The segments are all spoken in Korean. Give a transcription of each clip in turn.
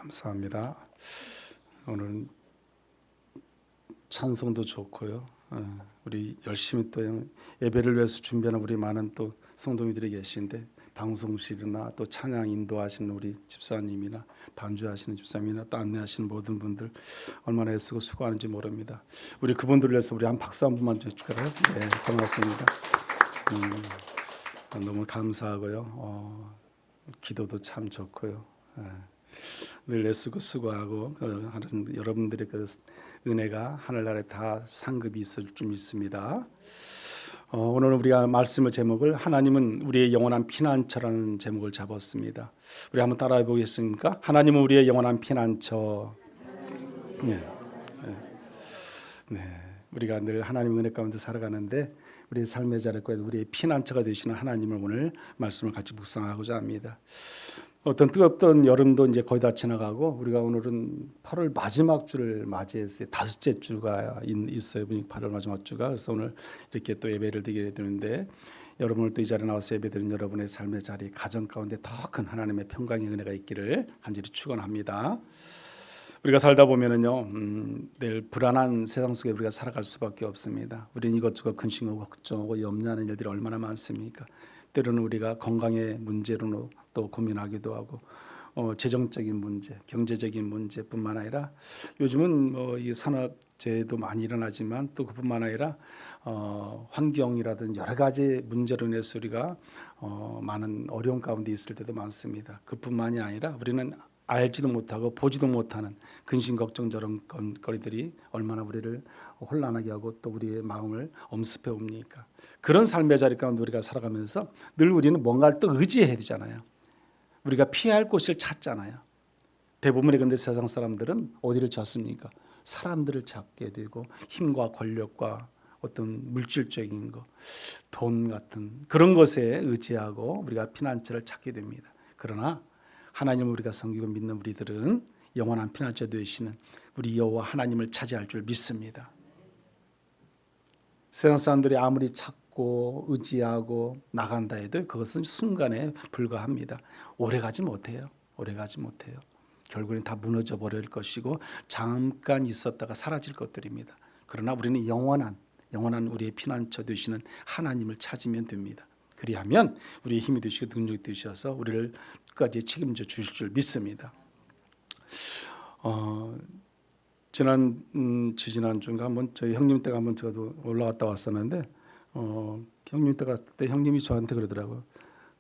감사합니다. 오늘은 찬송도 좋고요. 우리 열심히 또 예배를 위해서 준비하는 우리 많은 또 성도님들이 계신데 방송실이나 또 찬양 인도하시는 우리 집사님이나 반주하시는 집사님이나 또 안내하시는 모든 분들 얼마나 애쓰고 수고하는지 모릅니다. 우리 그분들을 위해서 우리 한 박수 한 번만 주실까요? 네, 고맙습니다. 너무 감사하고요. 기도도 참 좋고요. 늘 애쓰고 수고하고 하는 여러분들의 그 은혜가 하늘나라에 다 상급이 있을 줄 믿습니다. 오늘 우리가 말씀의 제목을 하나님은 우리의 영원한 피난처라는 제목을 잡았습니다. 우리 한번 따라해 보겠습니까? 하나님은 우리의 영원한 피난처. 네. 우리가 늘 하나님의 은혜 가운데 살아가는데 우리의 삶의 자리에 우리의 피난처가 되시는 하나님을 오늘 말씀을 같이 묵상하고자 합니다. 어떤 뜨겁던 여름도 이제 거의 다 지나가고 우리가 오늘은 8월 마지막 주를 맞이했어요. 5째 주가 있어요. 8월 마지막 주가. 그래서 오늘 이렇게 또 예배를 드리게 되는데 여러분을 또 이 자리에 나와서 예배드리는 여러분의 삶의 자리, 가정 가운데 더 큰 하나님의 평강의 은혜가 있기를 간절히 축원합니다. 우리가 살다 보면은요, 늘 불안한 세상 속에 우리가 살아갈 수밖에 없습니다. 우리는 이것저것 근심하고 걱정하고 염려하는 일들이 얼마나 많습니까? 때로는 우리가 건강의 문제로 또 고민하기도 하고 재정적인 문제, 경제적인 문제뿐만 아니라 요즘은 이 산업재해도 많이 일어나지만 또 그뿐만 아니라 환경이라든지 여러 가지 문제로 인해서 우리가 많은 어려움 가운데 있을 때도 많습니다. 그뿐만이 아니라 우리는 알지도 못하고 보지도 못하는 근심 걱정 저런 거리들이 얼마나 우리를 혼란하게 하고 또 우리의 마음을 엄습해 옵니까? 그런 삶의 자리 가운데 우리가 살아가면서 늘 우리는 뭔가를 또 의지해야 되잖아요. 우리가 피해야 할 곳을 찾잖아요. 대부분의 근데 세상 사람들은 어디를 찾습니까? 사람들을 찾게 되고 힘과 권력과 어떤 물질적인 거, 돈 같은 그런 것에 의지하고 우리가 피난처를 찾게 됩니다. 그러나 하나님을 우리가 섬기고 믿는 우리들은 영원한 피난처 되시는 우리 여호와 하나님을 차지할 줄 믿습니다. 세상 사람들이 아무리 찾고 의지하고 나간다 해도 그것은 순간에 불과합니다. 오래가지 못해요. 오래가지 못해요. 결국엔 다 무너져 버릴 것이고 잠깐 있었다가 사라질 것들입니다. 그러나 우리는 영원한 우리의 피난처 되시는 하나님을 찾으면 됩니다. 그리하면 우리의 힘이 되시고 능력이 되셔서 우리를 끝까지 책임져 주실 줄 믿습니다. 지난주인가 한번 저희 형님 댁 한번 저도 올라갔다 왔었는데 형님 댁 갔을 때 형님이 저한테 그러더라고요.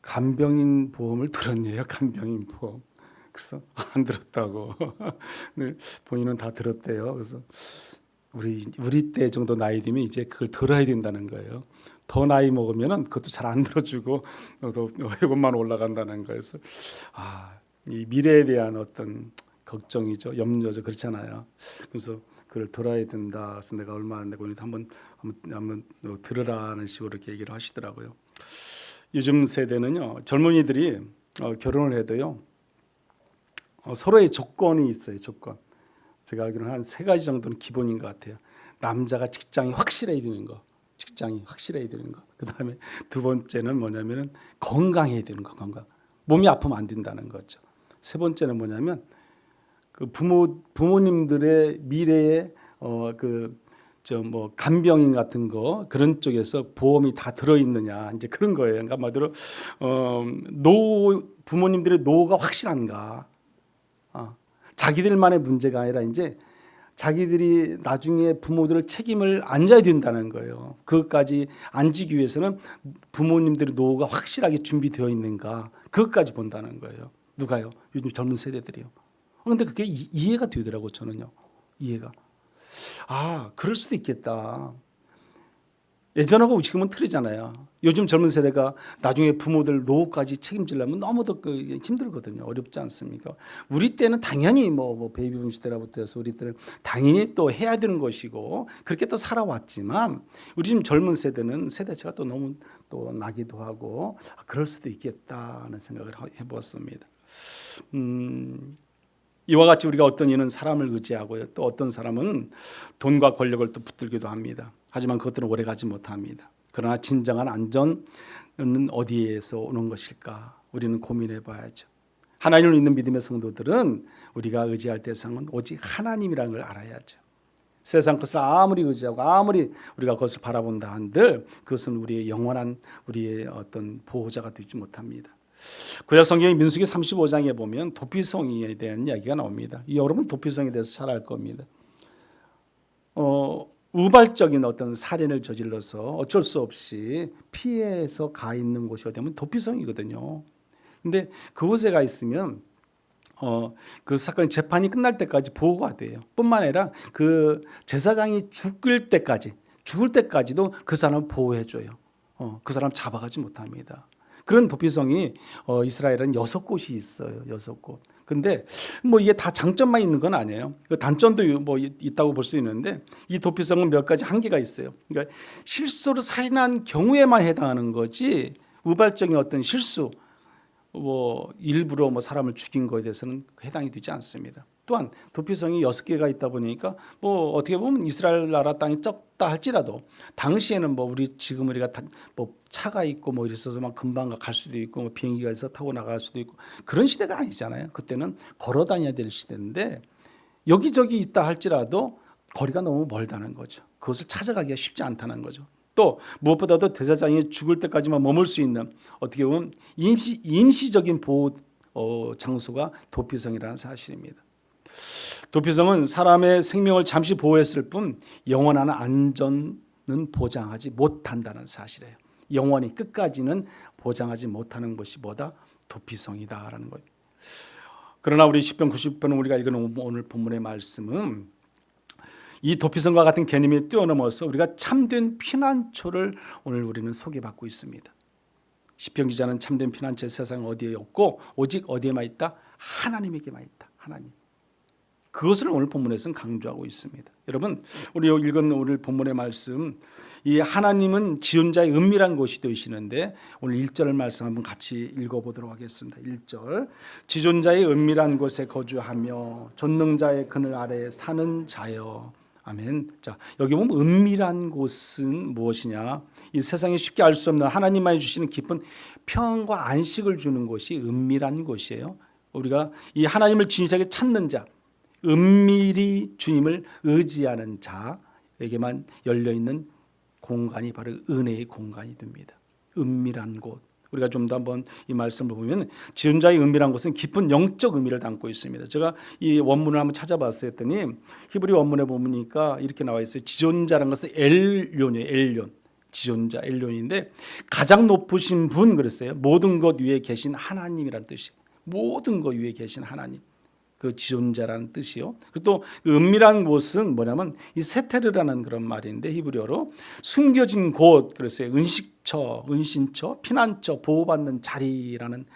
간병인 보험을 들었네요. 간병인 보험. 그래서 안 들었다고. 네, 본인은 다 들었대요. 그래서 우리 때 정도 나이 되면 이제 그걸 들어야 된다는 거예요. 더 나이 먹으면은 그것도 잘 안 들어주고 또 회고만 올라간다는 거에서 이 미래에 대한 어떤 걱정이죠, 염려죠, 그렇잖아요. 그래서 그걸 들어야 된다. 그래서 내가 얼마 안 내고 한번 들으라는 식으로 이렇게 얘기를 하시더라고요. 요즘 세대는요, 젊은이들이 결혼을 해도요, 서로의 조건이 있어요. 조건. 제가 알기로는 한 3가지 정도는 기본인 것 같아요. 남자가 직장이 확실해야 되는 거. 직장이 확실해야 되는 거. 그다음에 2번째는 뭐냐면은 건강해야 되는 거. 건강. 몸이 아프면 안 된다는 거죠. 3번째는 뭐냐면 그 부모님들의 미래에 간병인 같은 거 그런 쪽에서 보험이 다 들어 있느냐 이제 그런 거예요. 그러니까 한마디로 부모님들의 노후가 확실한가. 자기들만의 문제가 아니라 이제 자기들이 나중에 부모들의 책임을 안 져야 된다는 거예요. 그것까지 안 지기 위해서는 부모님들의 노후가 확실하게 준비되어 있는가 그것까지 본다는 거예요. 누가요? 요즘 젊은 세대들이요. 그런데 그게 이해가 되더라고요. 저는요. 이해가. 그럴 수도 있겠다. 예전하고 지금은 틀리잖아요. 요즘 젊은 세대가 나중에 부모들 노후까지 책임지려면 너무도 힘들거든요. 어렵지 않습니까? 우리 때는 당연히 베이비붐 시대라부터 해서 우리 때는 당연히 또 해야 되는 것이고 그렇게 또 살아왔지만 우리 지금 젊은 세대는 세대차가 또 너무 또 나기도 하고 그럴 수도 있겠다는 생각을 해보았습니다. 이와 같이 우리가 어떤 이는 사람을 의지하고요. 또 어떤 사람은 돈과 권력을 또 붙들기도 합니다. 하지만 그것들은 오래가지 못합니다. 그러나 진정한 안전은 어디에서 오는 것일까? 우리는 고민해 봐야죠. 하나님을 믿는 믿음의 성도들은 우리가 의지할 대상은 오직 하나님이라는 걸 알아야죠. 세상 것을 아무리 의지하고 아무리 우리가 그것을 바라본다 한들 그것은 우리의 영원한 우리의 어떤 보호자가 되지 못합니다. 구약 성경의 민수기 35장에 보면 도피성에 대한 이야기가 나옵니다. 여러분 도피성에 대해서 잘 알 겁니다. 우발적인 어떤 살인을 저질러서 어쩔 수 없이 피해서 가 있는 곳이 어디냐면 도피성이거든요. 근데 그곳에 가 있으면 그 사건 재판이 끝날 때까지 보호가 돼요. 뿐만 아니라 그 제사장이 죽을 때까지도 그 사람을 보호해줘요. 그 사람 잡아가지 못합니다. 그런 도피성이 이스라엘은 6곳이 있어요. 6곳. 근데 뭐 이게 다 장점만 있는 건 아니에요. 단점도 뭐 있다고 볼 수 있는데 이 도피성은 몇 가지 한계가 있어요. 그러니까 실수로 살인한 경우에만 해당하는 거지 우발적인 어떤 실수 뭐 일부러 뭐 사람을 죽인 거에 대해서는 해당이 되지 않습니다. 또한 도피성이 6개가 있다 보니까 뭐 어떻게 보면 이스라엘 나라 땅이 적다 할지라도 당시에는 뭐 지금 우리가 뭐 차가 있고 뭐 이랬어서 막 금방 갈 수도 있고 뭐 비행기가 있어 타고 나갈 수도 있고 그런 시대가 아니잖아요. 그때는 걸어 다녀야 될 시대인데 여기저기 있다 할지라도 거리가 너무 멀다는 거죠. 그것을 찾아가기가 쉽지 않다는 거죠. 또 무엇보다도 대제사장이 죽을 때까지만 머물 수 있는 어떻게 보면 임시적인 보호 장소가 도피성이라는 사실입니다. 도피성은 사람의 생명을 잠시 보호했을 뿐 영원한 안전은 보장하지 못한다는 사실이에요. 영원히 끝까지는 보장하지 못하는 것이 뭐다? 도피성이다라는 거예요. 그러나 우리 10편 90편은 우리가 읽은 오늘 본문의 말씀은 이 도피성과 같은 개념이 뛰어넘어서 우리가 참된 피난처를 오늘 우리는 소개받고 있습니다. 시편 기자는 참된 피난처 세상 어디에 없고 오직 어디에만 있다? 하나님에게만 있다. 하나님. 그것을 오늘 본문에서는 강조하고 있습니다. 여러분, 우리 읽은 오늘 본문의 말씀, 이 하나님은 지존자의 은밀한 곳이 되시는데 오늘 1절 말씀 한번 같이 읽어보도록 하겠습니다. 1절, 지존자의 은밀한 곳에 거주하며 전능자의 그늘 아래에 사는 자여. 아멘. 자, 여기 보면 은밀한 곳은 무엇이냐? 이 세상에 쉽게 알 수 없는 하나님만이 주시는 깊은 평안과 안식을 주는 곳이 은밀한 곳이에요. 우리가 이 하나님을 진실하게 찾는 자, 은밀히 주님을 의지하는 자에게만 열려있는 공간이 바로 은혜의 공간이 됩니다. 은밀한 곳. 우리가 좀 더 한번 이 말씀을 보면 지존자의 은밀한 곳은 깊은 영적 의미를 담고 있습니다. 제가 이 원문을 한번 찾아봤어요. 했더니 히브리 원문에 보니까 이렇게 나와 있어요. 지존자라는 것은 엘론이에요. 엘론. 지존자 엘론인데 가장 높으신 분 그랬어요. 모든 것 위에 계신 하나님이란 뜻이에요. 모든 것 위에 계신 하나님. 그 지존자라는 뜻이요. 그리고 또 은밀한 곳은 뭐냐면 이 세테르라는 그런 말인데 히브리어로 숨겨진 곳 그랬어요. 은신처, 피난처, 보호받는 자리라는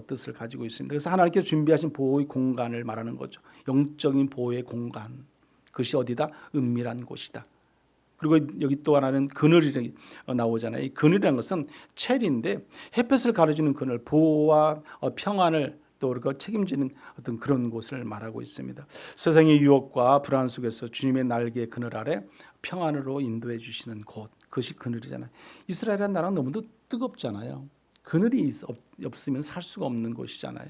뜻을 가지고 있습니다. 그래서 하나님께서 준비하신 보호의 공간을 말하는 거죠. 영적인 보호의 공간. 그것이 어디다? 은밀한 곳이다. 그리고 여기 또 하나는 그늘이 나오잖아요. 이 그늘이라는 것은 첼인데 햇볕을 가려주는 그늘, 보호와 평안을 또 우리가 책임지는 어떤 그런 곳을 말하고 있습니다. 세상의 유혹과 불안 속에서 주님의 날개 그늘 아래 평안으로 인도해 주시는 곳, 그것이 그늘이잖아요. 이스라엘이라는 나라는 너무도 뜨겁잖아요. 그늘이 없으면 살 수가 없는 곳이잖아요.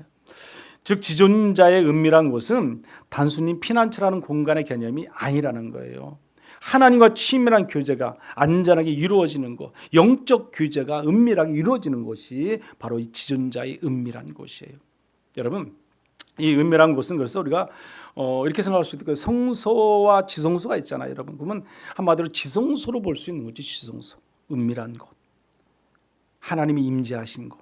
즉 지존자의 은밀한 곳은 단순히 피난처라는 공간의 개념이 아니라는 거예요. 하나님과 친밀한 교제가 안전하게 이루어지는 것, 영적 교제가 은밀하게 이루어지는 곳이 바로 이 지존자의 은밀한 곳이에요. 여러분, 이 은밀한 곳은 그래서 우리가 이렇게 생각할 수 있을 성소와 지성소가 있잖아요. 여러분, 그러면 한마디로 지성소로 볼 수 있는 거지. 지성소, 은밀한 곳, 하나님이 임재하신 곳,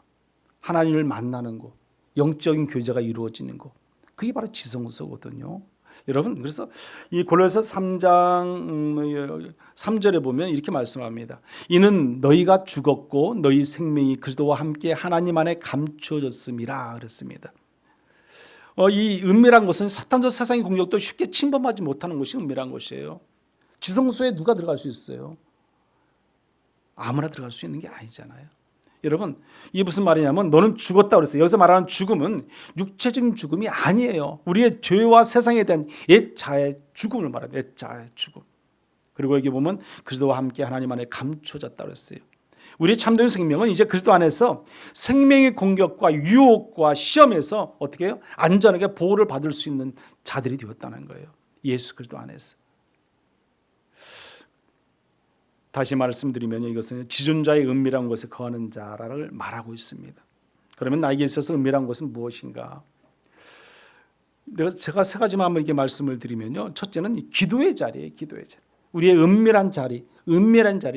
하나님을 만나는 곳, 영적인 교제가 이루어지는 곳, 그게 바로 지성소거든요. 여러분, 그래서 이 골로새 3장 3절에 보면 이렇게 말씀합니다. 이는 너희가 죽었고 너희 생명이 그리스도와 함께 하나님 안에 감추어졌음이라 그랬습니다. 이 은밀한 곳은 사탄도 세상의 공격도 쉽게 침범하지 못하는 곳이 은밀한 곳이에요. 지성소에 누가 들어갈 수 있어요? 아무나 들어갈 수 있는 게 아니잖아요. 여러분, 이게 무슨 말이냐면 너는 죽었다 그랬어요. 여기서 말하는 죽음은 육체적인 죽음이 아니에요. 우리의 죄와 세상에 대한 옛자의 죽음을 말합니다. 옛자의 죽음. 그리고 여기 보면 그리스도와 함께 하나님 안에 감춰졌다 그랬어요. 우리의 참된 생명은 이제 그리스도 안에서 생명의 공격과 유혹과 시험에서 어떻게 해요? 안전하게 보호를 받을 수 있는 자들이 되었다는 거예요. 예수 그리스도 안에서. 다시 말씀드리면 이것은 지존자의 은밀한 곳에 거하는 자를 말하고 있습니다. 그러면 나에게 있어서 은밀한 곳은 무엇인가? 제가 세 가지만 한번 이렇게 말씀을 드리면요. 첫째는 기도의 자리예요. 기도의 자리. 우리의 은밀한 자리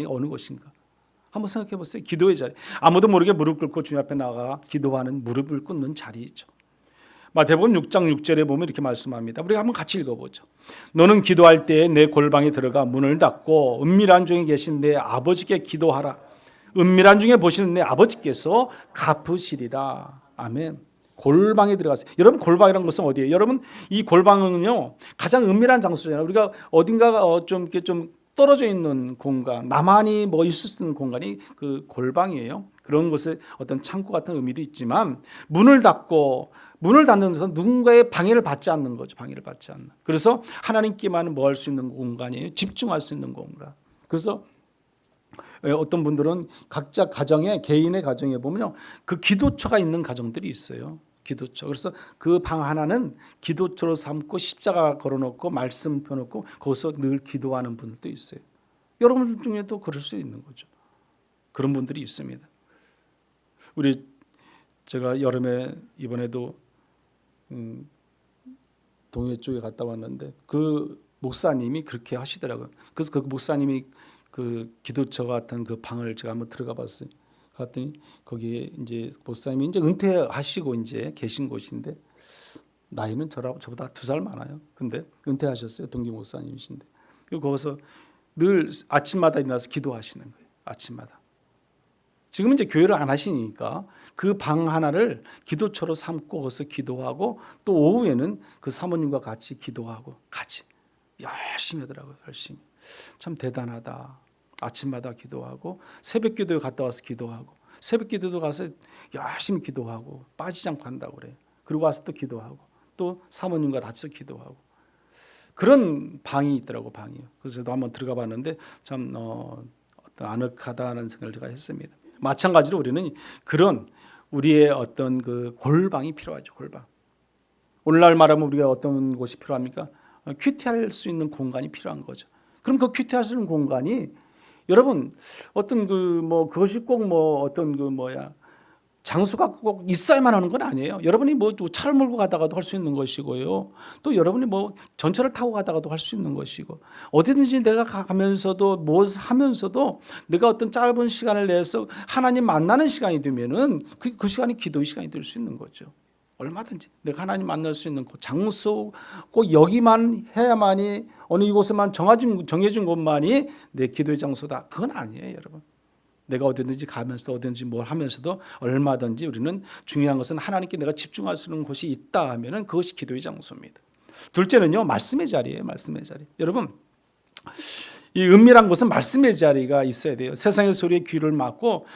어느 곳인가? 한번 생각해 보세요. 기도의 자리. 아무도 모르게 무릎 꿇고 주님 앞에 나가 기도하는 무릎을 꿇는 자리이죠. 마태복음 6장 6절에 보면 이렇게 말씀합니다. 우리가 한번 같이 읽어보죠. 너는 기도할 때에 내 골방에 들어가 문을 닫고 은밀한 중에 계신 내 아버지께 기도하라. 은밀한 중에 보시는 내 아버지께서 갚으시리라. 아멘. 골방에 들어가세요. 여러분 골방이라는 것은 어디예요? 여러분 이 골방은요 가장 은밀한 장소잖아요. 우리가 어딘가 좀 이렇게 좀 떨어져 있는 공간, 나만이 뭐 있을 수 있는 공간이 그 골방이에요. 그런 곳에 어떤 창고 같은 의미도 있지만 문을 닫는 것은 누군가의 방해를 받지 않는 거죠. 방해를 받지 않는. 그래서 하나님께만 뭐 할 수 있는 공간이에요. 집중할 수 있는 공간. 그래서 어떤 분들은 각자 가정에 개인의 가정에 보면요 그 기도처가 있는 가정들이 있어요. 기도처. 그래서 그 방 하나는 기도처로 삼고 십자가 걸어놓고 말씀 펴놓고 거기서 늘 기도하는 분들도 있어요. 여러분 중에도 그럴 수 있는 거죠. 그런 분들이 있습니다. 제가 여름에 이번에도 동해 쪽에 갔다 왔는데 그 목사님이 그렇게 하시더라고요. 그래서 그 목사님이 그 기도처 같은 그 방을 제가 한번 들어가 봤어요. 갔더니 거기에 이제 목사님이 이제 은퇴하시고 이제 계신 곳인데 나이는 저보다 2살 많아요. 근데 은퇴하셨어요. 동기 목사님이신데. 그리고 거기서 늘 아침마다 일어나서 기도하시는 거예요. 아침마다. 지금은 이제 교회를 안 하시니까 그 방 하나를 기도처로 삼고 거기서 기도하고 또 오후에는 그 사모님과 같이 기도하고 같이 열심히 하더라고요. 열심히. 참 대단하다. 아침마다 기도하고 새벽 기도에 갔다 와서 기도하고 새벽 기도도 가서 열심히 기도하고 빠지지 않고 한다고 그래요. 그리고 와서 또 기도하고 또 사모님과 같이 기도하고 그런 방이 있더라고 방이요. 그래서 저도 한번 들어가 봤는데 참 어떤 아늑하다는 생각을 제가 했습니다. 마찬가지로 우리는 그런 우리의 어떤 그 골방이 필요하죠. 골방. 오늘날 말하면 우리가 어떤 곳이 필요합니까? 큐티할 수 있는 공간이 필요한 거죠. 그럼 그 큐티할 수 있는 공간이 여러분 어떤 그것이 꼭 어떤 장소가 꼭 있어야만 하는 건 아니에요. 여러분이 차를 몰고 가다가도 할 수 있는 것이고요. 또 여러분이 전철을 타고 가다가도 할 수 있는 것이고 어디든지 내가 가면서도 하면서도 내가 어떤 짧은 시간을 내서 하나님 만나는 시간이 되면은 그 시간이 기도의 시간이 될 수 있는 거죠. 얼마든지 내가 하나님 만날 수 있는 그 장소 꼭 여기만 해야만이 어느 이곳에만 정해진 곳만이 내 기도의 장소다. 그건 아니에요, 여러분. 내가 어디든지 가면서 어디든지 뭘 하면서도 얼마든지 우리는 중요한 것은 하나님께 내가 집중할 수 있는 곳이 있다 하면은 그것이 기도의 장소입니다. 둘째는요, 말씀의 자리예요. 말씀의 자리. 여러분, 이 은밀한 곳은 말씀의 자리가 있어야 돼요. 세상의 소리에 귀를 막고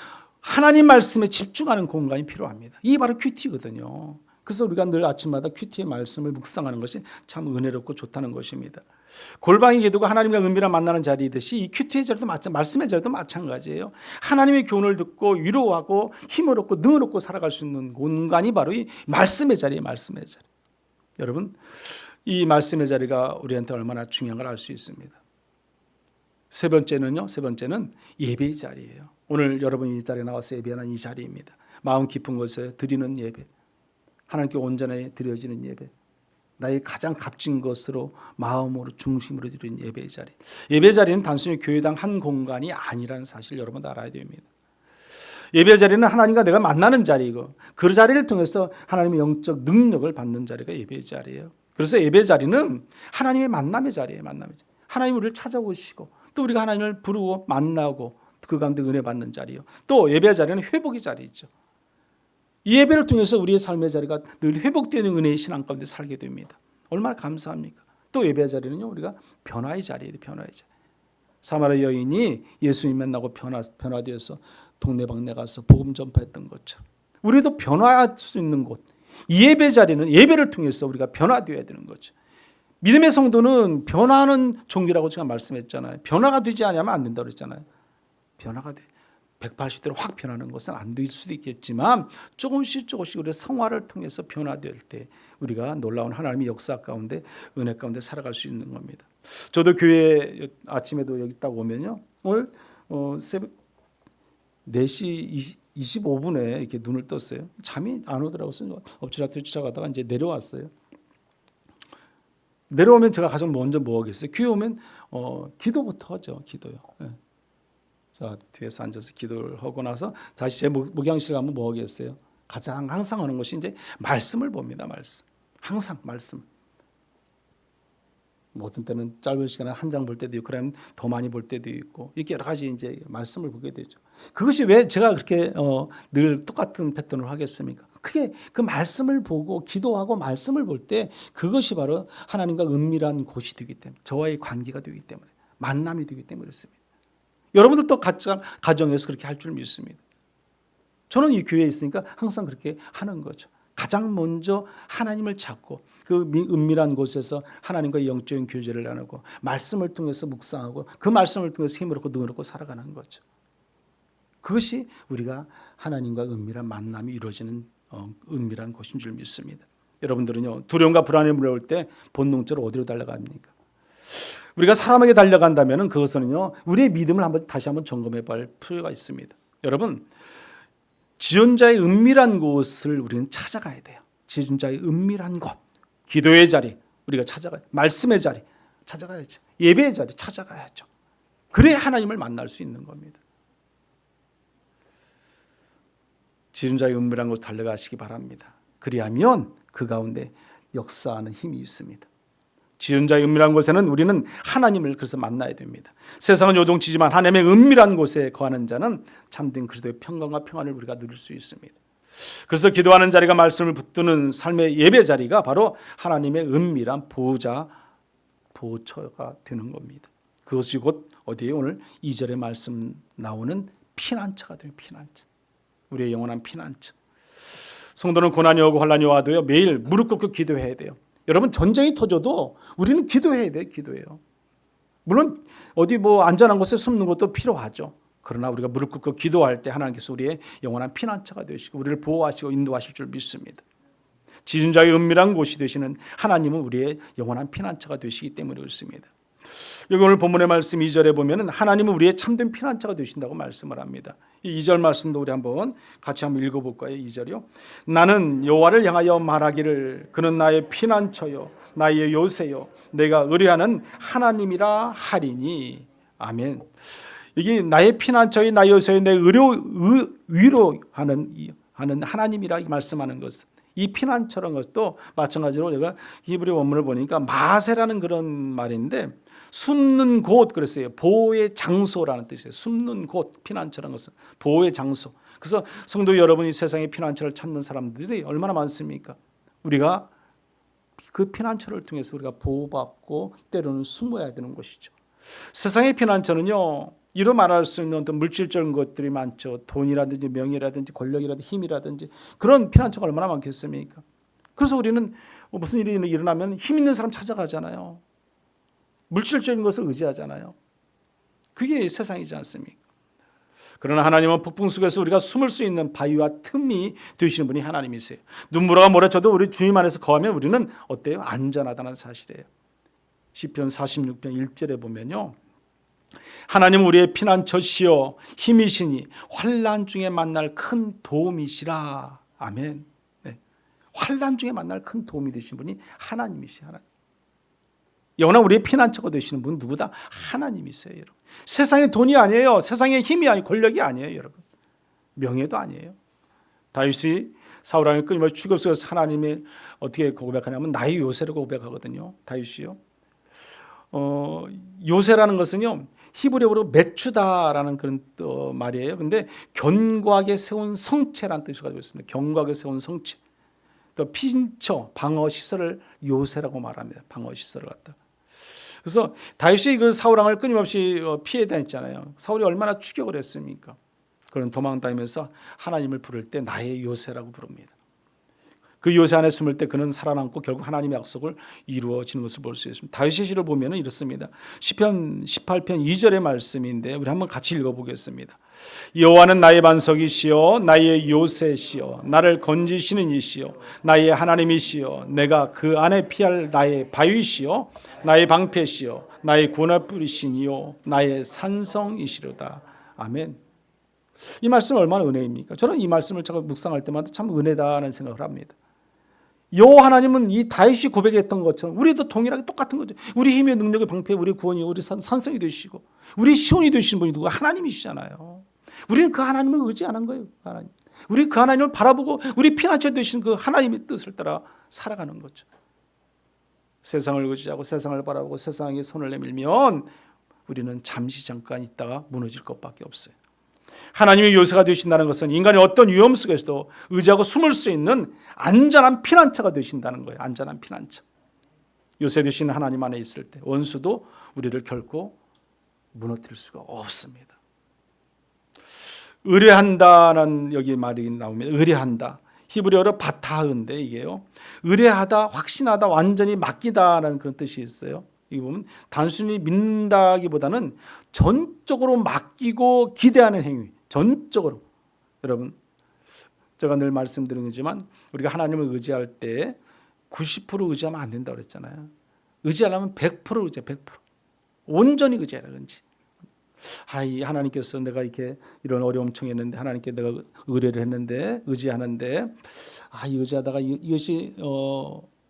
하나님 말씀에 집중하는 공간이 필요합니다. 이게 바로 큐티거든요. 그래서 우리가 늘 아침마다 큐티의 말씀을 묵상하는 것이 참 은혜롭고 좋다는 것입니다. 골방의 기도가 하나님과 은밀한 만나는 자리이듯이 이 큐티의 자리도 말씀의 자리도 마찬가지예요. 하나님의 교훈을 듣고 위로하고 힘을 얻고 능을 얻고 살아갈 수 있는 공간이 바로 이 말씀의 자리예요. 말씀의 자리. 여러분, 이 말씀의 자리가 우리한테 얼마나 중요한 걸 알 수 있습니다. 세 번째는 예배의 자리예요. 오늘 여러분이 이 자리에 나와서 예배하는 이 자리입니다. 마음 깊은 곳에 드리는 예배, 하나님께 온전히 드려지는 예배, 나의 가장 값진 것으로 마음으로 중심으로 드리는 예배의 자리. 예배의 자리는 단순히 교회당 한 공간이 아니라는 사실 여러분 알아야 됩니다. 예배의 자리는 하나님과 내가 만나는 자리이고 그 자리를 통해서 하나님의 영적 능력을 받는 자리가 예배의 자리예요. 그래서 예배의 자리는 하나님의 만남의 자리예요. 만남의 자리. 하나님 우리를 찾아오시고 또 우리가 하나님을 부르고 만나고 그 가운데 은혜 받는 자리요. 또 예배의 자리는 회복의 자리이죠. 이 예배를 통해서 우리의 삶의 자리가 늘 회복되는 은혜의 신앙 가운데 살게 됩니다. 얼마나 감사합니까? 또 예배의 자리는요, 우리가 변화의 자리예요. 변화의 자리. 사마리아 여인이 예수님 만나고 변화되어서 동네방네 가서 복음 전파했던 것처럼 우리도 변화할 수 있는 곳, 이 예배 자리는 예배를 통해서 우리가 변화되어야 되는 거죠. 믿음의 성도는 변화하는 종교라고 제가 말씀했잖아요. 변화가 되지 않으면 안 된다고 그랬잖아요. 변화가 돼. 180도로 확 변하는 것은 안 될 수도 있겠지만 조금씩 우리의 성화를 통해서 변화될 때 우리가 놀라운 하나님의 역사 가운데 은혜 가운데 살아갈 수 있는 겁니다. 저도 교회 아침에도 여기 딱 오면요, 오늘 새벽 4시 25분에 이렇게 눈을 떴어요. 잠이 안 오더라고요. 엎치락뒤 쫓아가다가 이제 내려왔어요. 내려오면 제가 가장 먼저 뭐 하겠어요? 교회 오면 기도부터 하죠. 기도요. 네. 자, 뒤에서 앉아서 기도를 하고 나서 다시 제 목양실 가면 뭐 하겠어요? 가장 항상 하는 것이 이제 말씀을 봅니다. 말씀. 항상 말씀. 어떤 때는 짧은 시간에 한 장 볼 때도 있고, 그러면 더 많이 볼 때도 있고, 이렇게 여러 가지 이제 말씀을 보게 되죠. 그것이 왜 제가 그렇게 늘 똑같은 패턴을 하겠습니까? 그게 그 말씀을 보고 기도하고 말씀을 볼 때 그것이 바로 하나님과 은밀한 곳이 되기 때문에, 저와의 관계가 되기 때문에, 만남이 되기 때문에 그렇습니다. 여러분들도 가정에서 그렇게 할 줄 믿습니다. 저는 이 교회에 있으니까 항상 그렇게 하는 거죠. 가장 먼저 하나님을 찾고 그 은밀한 곳에서 하나님과의 영적인 교제를 나누고 말씀을 통해서 묵상하고 그 말씀을 통해서 힘을 얻고 능을 얻고 살아가는 거죠. 그것이 우리가 하나님과 은밀한 만남이 이루어지는 은밀한 곳인 줄 믿습니다. 여러분들은요, 두려움과 불안에 물려올 때 본능적으로 어디로 달려갑니까? 우리가 사람에게 달려간다면 그것은요, 우리의 믿음을 다시 한번 점검해 볼 필요가 있습니다. 여러분, 지존자의 은밀한 곳을 우리는 찾아가야 돼요. 지존자의 은밀한 곳, 기도의 자리 우리가 찾아가야, 말씀의 자리 찾아가야죠. 예배의 자리 찾아가야죠. 그래야 하나님을 만날 수 있는 겁니다. 지존자의 은밀한 곳 달려가시기 바랍니다. 그리하면 그 가운데 역사하는 힘이 있습니다. 지존자의 은밀한 곳에는 우리는 하나님을 그래서 만나야 됩니다. 세상은 요동치지만 하나님의 은밀한 곳에 거하는 자는 참된 그리스도의 평강과 평안을 우리가 누릴 수 있습니다. 그래서 기도하는 자리가 말씀을 붙드는 삶의 예배 자리가 바로 하나님의 은밀한 보호처가 되는 겁니다. 그것이 곧 어디에 오늘 2절의 말씀 나오는 피난처가 돼요. 피난처. 우리의 영원한 피난처. 성도는 고난이 오고 환난이 와도요, 매일 무릎 꿇고 기도해야 돼요. 여러분, 전쟁이 터져도 우리는 기도해야 돼요. 기도해요. 물론 어디 안전한 곳에 숨는 것도 필요하죠. 그러나 우리가 무릎 꿇고 기도할 때 하나님께서 우리의 영원한 피난처가 되시고 우리를 보호하시고 인도하실 줄 믿습니다. 지존자의 은밀한 곳이 되시는 하나님은 우리의 영원한 피난처가 되시기 때문에 그렇습니다. 여기 오늘 본문의 말씀 2절에 보면 하나님은 우리의 참된 피난처가 되신다고 말씀을 합니다. 이 2절 말씀도 우리 같이 한번 읽어볼까요? 2절이요. 나는 여호와를 향하여 말하기를 그는 나의 피난처요 나의 요새요 내가 의뢰하는 하나님이라 하리니. 아멘. 이게 나의 피난처요 나의 요새요 내 위로하는 하나님이라 말씀하는 것은, 이 피난처라는 것도 마찬가지로 제가 히브리 원문을 보니까 마세라는 그런 말인데, 숨는 곳 그랬어요. 보호의 장소라는 뜻이에요. 숨는 곳, 피난처라는 것은 보호의 장소. 그래서 성도 여러분이 세상의 피난처를 찾는 사람들이 얼마나 많습니까? 우리가 그 피난처를 통해서 우리가 보호받고 때로는 숨어야 되는 것이죠. 세상의 피난처는요, 이로 말할 수 있는 어떤 물질적인 것들이 많죠. 돈이라든지 명예라든지 권력이라든지 힘이라든지 그런 피난처가 얼마나 많겠습니까? 그래서 우리는 무슨 일이 일어나면 힘 있는 사람 찾아가잖아요. 물질적인 것을 의지하잖아요. 그게 세상이지 않습니까? 그러나 하나님은 폭풍 속에서 우리가 숨을 수 있는 바위와 틈이 되시는 분이 하나님이세요. 눈보라가 몰아쳐도 우리 주님 안에서 거하면 우리는 어때요? 안전하다는 사실이에요. 시편 46편 1절에 보면요, 하나님 우리의 피난처시여 힘이시니 환난 중에 만날 큰 도움이시라. 아멘. 네. 환난 중에 만날 큰 도움이 되신 분이 하나님이시죠. 하나님. 영원한 우리의 피난처가 되시는 분은 누구다? 하나님이세요. 여러분. 세상의 돈이 아니에요. 세상의 힘이 아니에요. 권력이 아니에요. 여러분. 명예도 아니에요. 다윗이 사울왕을 끊임없이 추격 속에서 하나님의 어떻게 고백하냐면 나의 요새라고 고백하거든요. 다윗이요. 요새라는 것은요, 히브리어로 메추다라는 그런 말이에요. 근데 견고하게 세운 성체라는 뜻을 가지고 있습니다. 견고하게 세운 성체. 또 피처, 방어 시설을 요새라고 말합니다. 방어 시설을 갖다. 그래서 다윗이 그 사울왕을 끊임없이 피해 다녔잖아요. 사울이 얼마나 추격을 했습니까? 그런 도망 다니면서 하나님을 부를 때 나의 요새라고 부릅니다. 그 요새 안에 숨을 때 그는 살아남고 결국 하나님의 약속을 이루어지는 것을 볼 수 있습니다. 다윗의 시를 보면 이렇습니다. 시편 18편 2절의 말씀인데 우리 한번 같이 읽어보겠습니다. 여호와는 나의 반석이시요 나의 요새시요 나를 건지시는 이시요 나의 하나님이시요 내가 그 안에 피할 나의 바위시요 나의 방패시요 나의 구원의 뿌리시니요 나의 산성이시로다. 아멘. 이 말씀 얼마나 은혜입니까? 저는 이 말씀을 제가 묵상할 때마다 참 은혜다는 생각을 합니다. 여호와 하나님은 이 다윗이 고백했던 것처럼 우리도 동일하게 똑같은 거죠. 우리 힘의 능력의 방패, 우리 구원이, 우리 산성이 되시고 우리 시온이 되신 분이 누구? 하나님이시잖아요. 우리는 그 하나님을 의지 안 한 거예요. 하나님. 우리 그 하나님을 바라보고 우리 피난처 되신 그 하나님의 뜻을 따라 살아가는 거죠. 세상을 의지하고 세상을 바라보고 세상에 손을 내밀면 우리는 잠시 잠깐 있다가 무너질 것밖에 없어요. 하나님의 요새가 되신다는 것은 인간이 어떤 위험 속에서도 의지하고 숨을 수 있는 안전한 피난처가 되신다는 거예요. 안전한 피난처. 요새 되신 하나님 안에 있을 때 원수도 우리를 결코 무너뜨릴 수가 없습니다. 의뢰한다는 여기 말이 나옵니다. 의뢰한다. 히브리어로 바타흐인데 이게요. 의뢰하다, 확신하다, 완전히 맡기다라는 그런 뜻이 있어요. 이 보면 단순히 믿는다기보다는 전적으로 맡기고 기대하는 행위. 전적으로. 여러분, 제가 늘 말씀드리는 거지만 우리가 하나님을 의지할 때 90% 의지하면 안 된다고 그랬잖아요. 의지하려면 100% 의지해. 100%. 온전히 의지하라 그런지. 이 하나님께서 내가 이렇게 이런 어려움 청했는데 하나님께 내가 의뢰를 했는데 의지하는데 의지하다가 이것이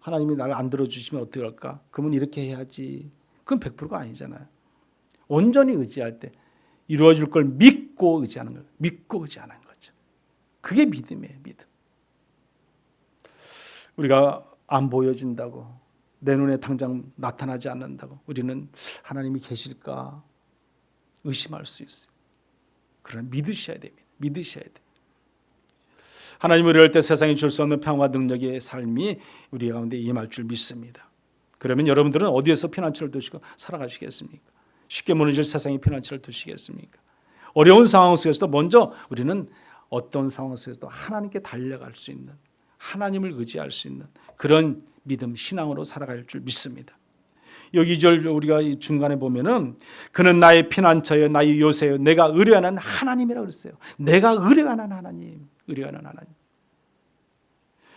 하나님이 나를 안 들어주시면 어떻게 할까? 그러면 이렇게 해야지. 그건 100%가 아니잖아요. 온전히 의지할 때 이루어질 걸 믿고 의지하는 거예요. 믿고 의지하는 거죠. 그게 믿음이에요. 믿음. 우리가 안 보여준다고 내 눈에 당장 나타나지 않는다고 우리는 하나님이 계실까 의심할 수 있어요. 그러나 믿으셔야 됩니다. 믿으셔야 돼요. 하나님을 의뢰할 때 세상이 줄 수 없는 평화 능력의 삶이 우리 가운데 임할 줄 믿습니다. 그러면 여러분들은 어디에서 피난처를 두시고 살아가시겠습니까? 쉽게 무너질 세상에 피난처를 두시겠습니까? 어려운 상황 속에서도 먼저 우리는 어떤 상황 속에서도 하나님께 달려갈 수 있는 하나님을 의지할 수 있는 그런 믿음, 신앙으로 살아갈 줄 믿습니다. 여기 2절 우리가 중간에 보면은 그는 나의 피난처요 나의 요새요 내가 의뢰하는 하나님이라고 그랬어요. 내가 의뢰하는 하나님. 의뢰하는 하나님.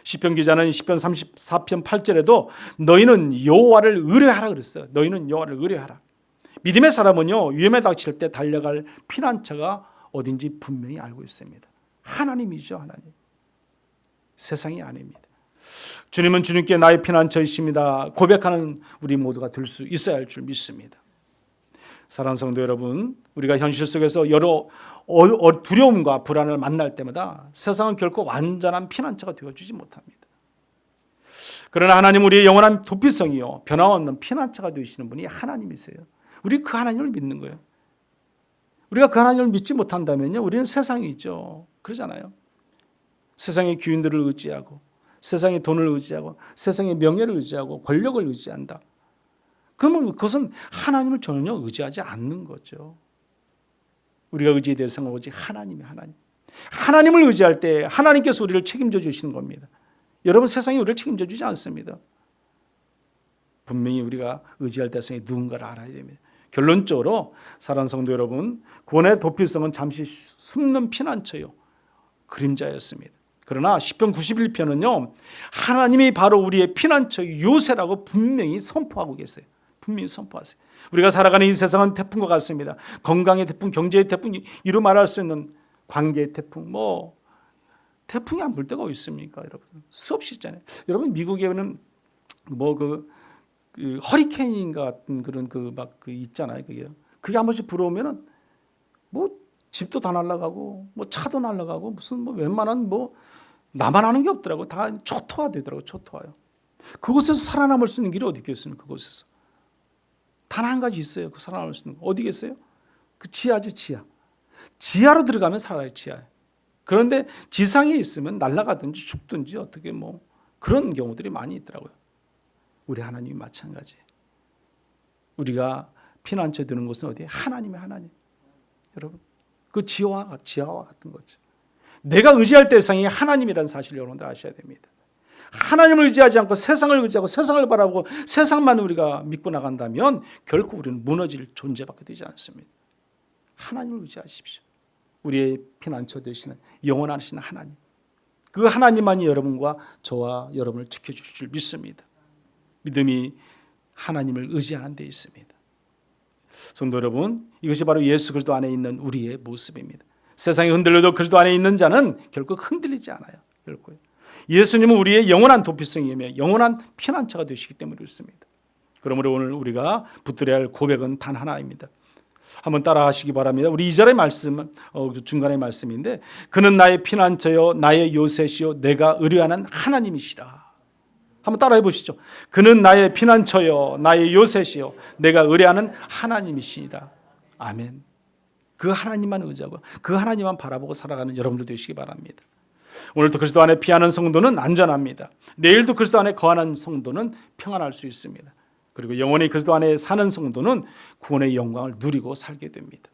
시편 기자는 시편 34편 8절에도 너희는 여호와를 의뢰하라 그랬어요. 너희는 여호와를 의뢰하라. 믿음의 사람은요 위험에 닥칠 때 달려갈 피난처가 어딘지 분명히 알고 있습니다. 하나님이죠. 하나님. 세상이 아닙니다. 주님은 주님께 나의 피난처이십니다. 고백하는 우리 모두가 될 수 있어야 할 줄 믿습니다. 사랑하는 성도 여러분, 우리가 현실 속에서 여러 두려움과 불안을 만날 때마다 세상은 결코 완전한 피난처가 되어주지 못합니다. 그러나 하나님 우리의 영원한 도피성이요 변함없는 피난처가 되시는 분이 하나님이세요. 우리 그 하나님을 믿는 거예요. 우리가 그 하나님을 믿지 못한다면요 우리는 세상이죠. 그러잖아요. 세상의 귀인들을 의지하고 세상의 돈을 의지하고 세상의 명예를 의지하고 권력을 의지한다. 그러면 그것은 하나님을 전혀 의지하지 않는 거죠. 우리가 의지해야 될 대상은 오직 하나님이 하나님. 하나님을 의지할 때 하나님께서 우리를 책임져 주시는 겁니다. 여러분 세상이 우리를 책임져 주지 않습니다. 분명히 우리가 의지할 대상이 누군가를 알아야 됩니다. 결론적으로 사랑하는 성도 여러분, 구원의 도피성은 잠시 숨는 피난처요 그림자였습니다. 그러나 시편 91편은요 하나님이 바로 우리의 피난처 요새라고 분명히 선포하고 계세요. 분명히 선포하세요. 우리가 살아가는 이 세상은 태풍과 같습니다. 건강의 태풍, 경제의 태풍, 이루 말할 수 있는 관계의 태풍, 태풍이 안 불 때가 어디 있습니까, 여러분? 수없이 있잖아요. 여러분 미국에는 허리케인 같은 그런 있잖아요. 그게 한 번씩 불어오면은 집도 다 날아가고 차도 날아가고 무슨 웬만한 나만 하는 게 없더라고. 다 초토화 되더라고. 초토화요. 그곳에서 살아남을 수 있는 길이 어디 있겠습니까? 그곳에서 단 한 가지 있어요. 그 살아남을 수 있는 거 어디 있겠어요? 그 지하죠. 지하로 들어가면 살아요. 지하에. 그런데 지상에 있으면 날아가든지 죽든지 어떻게 그런 경우들이 많이 있더라고요. 우리 하나님이 마찬가지. 우리가 피난처 되는 곳은 어디에? 하나님의 하나님. 여러분 그 지하와 같은 거죠. 내가 의지할 대상이 하나님이라는 사실을 여러분들 아셔야 됩니다. 하나님을 의지하지 않고 세상을 의지하고 세상을 바라보고 세상만 우리가 믿고 나간다면 결코 우리는 무너질 존재밖에 되지 않습니다. 하나님을 의지하십시오. 우리의 피난처 되시는 영원하신 하나님, 그 하나님만이 여러분과 저와 여러분을 지켜주실 줄 믿습니다. 믿음이 하나님을 의지하는 데 있습니다. 성도 여러분, 이것이 바로 예수 그리스도 안에 있는 우리의 모습입니다. 세상이 흔들려도 그리스도 안에 있는 자는 결코 흔들리지 않아요. 결코. 예수님은 우리의 영원한 도피성이며 영원한 피난처가 되시기 때문에 그렇습니다. 그러므로 오늘 우리가 붙들어야 할 고백은 단 하나입니다. 한번 따라 하시기 바랍니다. 우리 2절의 말씀은 중간의 말씀인데, 그는 나의 피난처요 나의 요새시요 내가 의뢰하는 하나님이시라. 한번 따라해 보시죠. 그는 나의 피난처요 나의 요새시요 내가 의뢰하는 하나님이시라. 아멘. 그 하나님만 의지하고 그 하나님만 바라보고 살아가는 여러분들 되시기 바랍니다. 오늘도 그리스도 안에 피하는 성도는 안전합니다. 내일도 그리스도 안에 거하는 성도는 평안할 수 있습니다. 그리고 영원히 그리스도 안에 사는 성도는 구원의 영광을 누리고 살게 됩니다.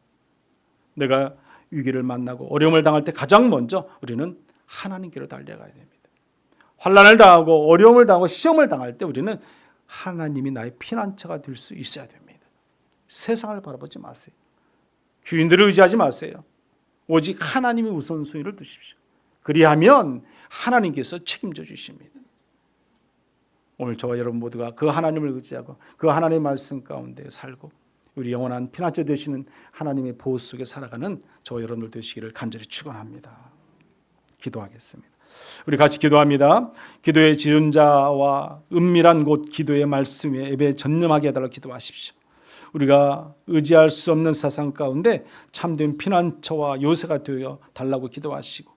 내가 위기를 만나고 어려움을 당할 때 가장 먼저 우리는 하나님께로 달려가야 됩니다. 환난을 당하고 어려움을 당하고 시험을 당할 때 우리는 하나님이 나의 피난처가 될 수 있어야 됩니다. 세상을 바라보지 마세요. 귀인들을 의지하지 마세요. 오직 하나님의 우선순위를 두십시오. 그리하면 하나님께서 책임져 주십니다. 오늘 저와 여러분 모두가 그 하나님을 의지하고 그 하나님의 말씀 가운데 살고 우리 영원한 피난처 되시는 하나님의 보호 속에 살아가는 저와 여러분들 되시기를 간절히 축원합니다. 기도하겠습니다. 우리 같이 기도합니다. 기도의 지존자와 은밀한 곳 기도의 말씀에 예배에 전념하게 해달라고 기도하십시오. 우리가 의지할 수 없는 세상 가운데 참된 피난처와 요새가 되어 달라고 기도하시고,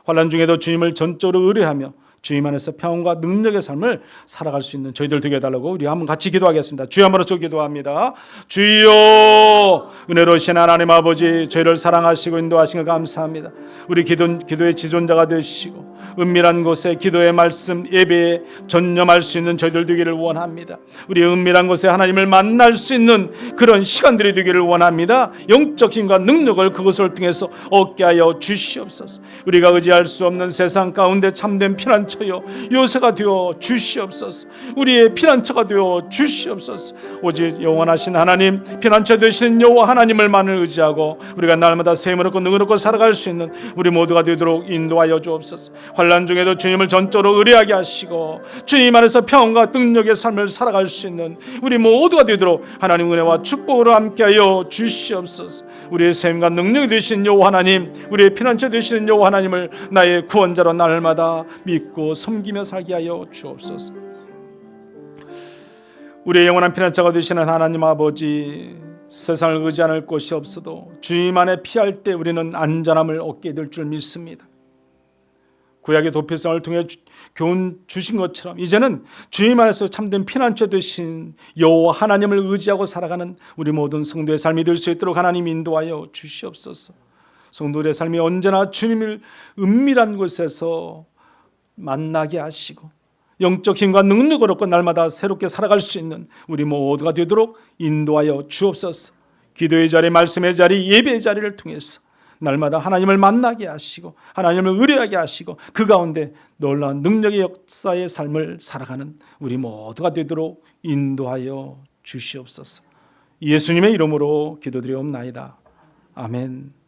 환난 중에도 주님을 전적으로 의뢰하며 주님 안에서 평안과 능력의 삶을 살아갈 수 있는 저희들 되게 해달라고 우리 한번 같이 기도하겠습니다. 주여 한번 저 기도합니다. 주여, 은혜로우신 하나님 아버지, 저희를 사랑하시고 인도하시는 거 감사합니다. 우리 기도의 지존자가 되시고 은밀한 곳에 기도의 말씀 예배에 전념할 수 있는 저희들 되기를 원합니다. 우리 은밀한 곳에 하나님을 만날 수 있는 그런 시간들이 되기를 원합니다. 영적 힘과 능력을 그것을 통해서 얻게 하여 주시옵소서. 우리가 의지할 수 없는 세상 가운데 참된 피난처요 요새가 되어 주시옵소서. 우리의 피난처가 되어 주시옵소서. 오직 영원하신 하나님, 피난처 되시는 여호와 하나님을만을 의지하고 우리가 날마다 셈을 얻고 능을 얻고 살아갈 수 있는 우리 모두가 되도록 인도하여 주옵소서. 환난 중에도 주님을 전적으로 의뢰하게 하시고 주님 안에서 평안과 능력의 삶을 살아갈 수 있는 우리 모두가 되도록 하나님 은혜와 축복으로 함께하여 주시옵소서. 우리의 셈과 능력이 되신 여호와 하나님, 우리의 피난처 되시는 여호와 하나님을 나의 구원자로 날마다 믿고 섬기며 살게 하여 주옵소서. 우리의 영원한 피난처가 되시는 하나님 아버지, 세상을 의지 않을 곳이 없어도 주님 안에 피할 때 우리는 안전함을 얻게 될 줄 믿습니다. 구약의 도피성을 통해 교훈 주신 것처럼 이제는 주님 안에서 참된 피난처 되신 여호와 하나님을 의지하고 살아가는 우리 모든 성도의 삶이 될 수 있도록 하나님 인도하여 주시옵소서. 성도들의 삶이 언제나 주님을 은밀한 곳에서 만나게 하시고 영적 힘과 능력을 얻고 날마다 새롭게 살아갈 수 있는 우리 모두가 되도록 인도하여 주옵소서. 기도의 자리, 말씀의 자리, 예배의 자리를 통해서 날마다 하나님을 만나게 하시고 하나님을 의뢰하게 하시고 그 가운데 놀라운 능력의 역사의 삶을 살아가는 우리 모두가 되도록 인도하여 주시옵소서. 예수님의 이름으로 기도드리옵나이다. 아멘.